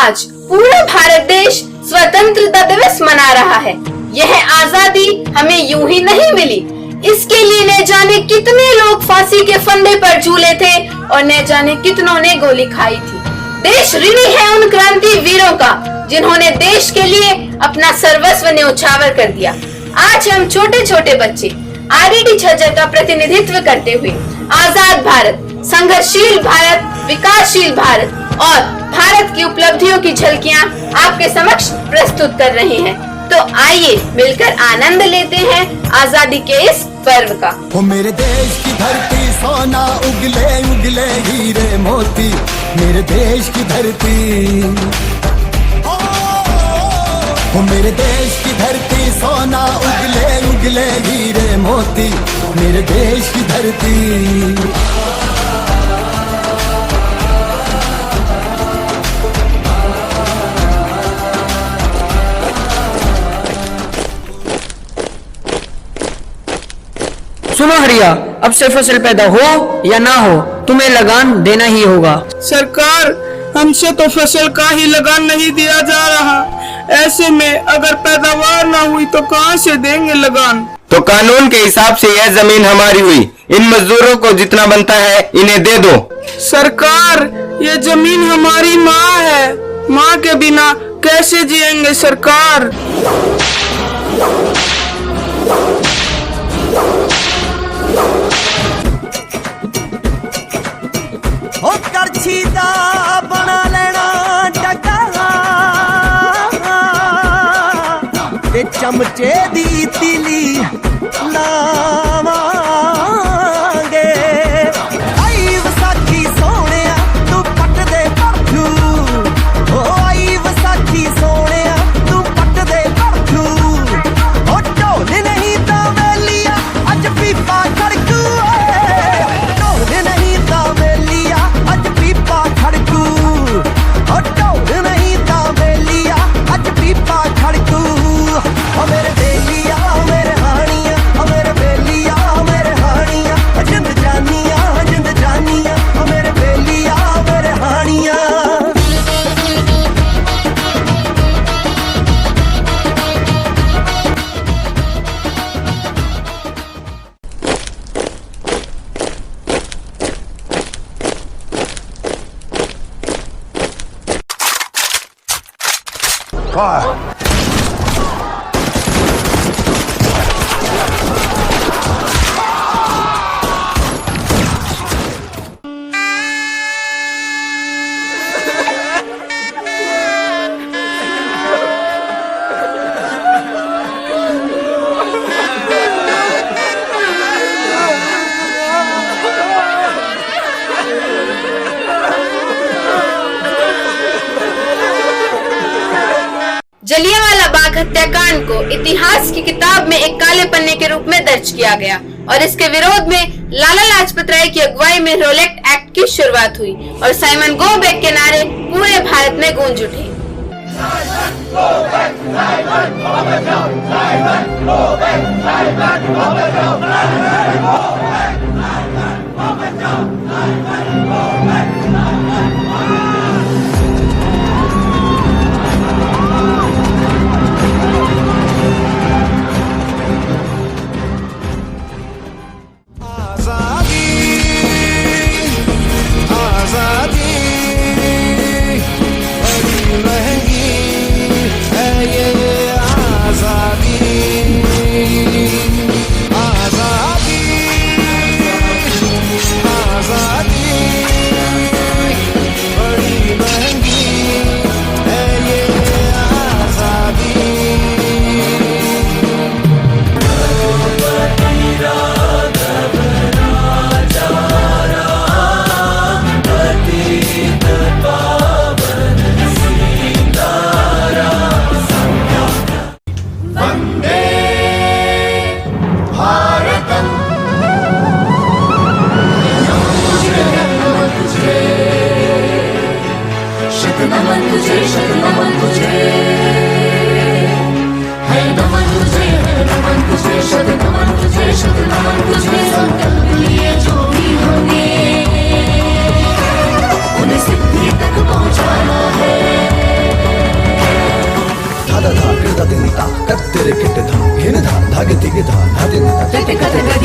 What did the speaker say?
आज पूरा भारत देश स्वतंत्रता दिवस मना रहा है। यह आजादी हमें यूं ही नहीं मिली, इसके लिए न जाने कितने लोग फांसी के फंदे पर झूले थे और न जाने कितनों ने गोली खाई थी। देश ऋणी है उन क्रांति वीरों का जिन्होंने देश के लिए अपना सर्वस्व न्यौछावर कर दिया। आज हम छोटे छोटे बच्चे आरडी झज्जर का प्रतिनिधित्व करते हुए आजाद भारत, संघर्षशील भारत, विकासशील भारत और भारत की उपलब्धियों की झलकियां आपके समक्ष प्रस्तुत कर रहे हैं। तो आइए मिलकर आनंद लेते हैं आजादी के इस पर्व का। ओ मेरे देश की धरती सोना उगले उगले हीरे मोती, मेरे देश की धरती। ओ मेरे देश की धरती सोना उगले उगले हीरे मोती, मेरे देश की धरती। सुनो हरिया, अब से फसल पैदा हो या ना हो तुम्हें लगान देना ही होगा। सरकार, हमसे तो फसल का ही लगान नहीं दिया जा रहा। ऐसे में अगर पैदावार ना हुई तो कहां से देंगे लगान? तो कानून के हिसाब से यह जमीन हमारी हुई, इन मजदूरों को जितना बनता है इन्हें दे दो। सरकार, ये जमीन हमारी माँ है, माँ के बिना कैसे जिएंगे सरकार? ओ करछी दा बना लेना टका ते चमचे दी तिली लावांगे। आई वसाखी सोहणिया तू पट दे भरथू, ओ आई वसाखी सोहणिया तू पट दे भरथू। ओ ढोल नहीं तां वेलिया अज पीपा खड़कू, ढोल नहीं तां वेलिया अज पीपा खड़कू। ओ ढोल नहीं तां वेलिया अज पीपा खड़कू। ओ मेरे बेलिया मेरे हानिया, ओ मेरे बेलिया मेरे हानिया, जिंद जानिया जिंद जानिया, ओ मेरे बेलिया मेरे हानिया। जलियांवाला बाग हत्याकांड को इतिहास की किताब में एक काले पन्ने के रूप में दर्ज किया गया और इसके विरोध में लाला लाजपत राय की अगुवाई में रोलेक्ट एक्ट की शुरुआत हुई और साइमन गो बैक के नारे पूरे भारत में गूंज उठे। होंगे, उन्हें सिद्धि तक पहुंचाना है। ता कत्तेरे किटे धा घेन धा धागे तिगे धा धाते नका ते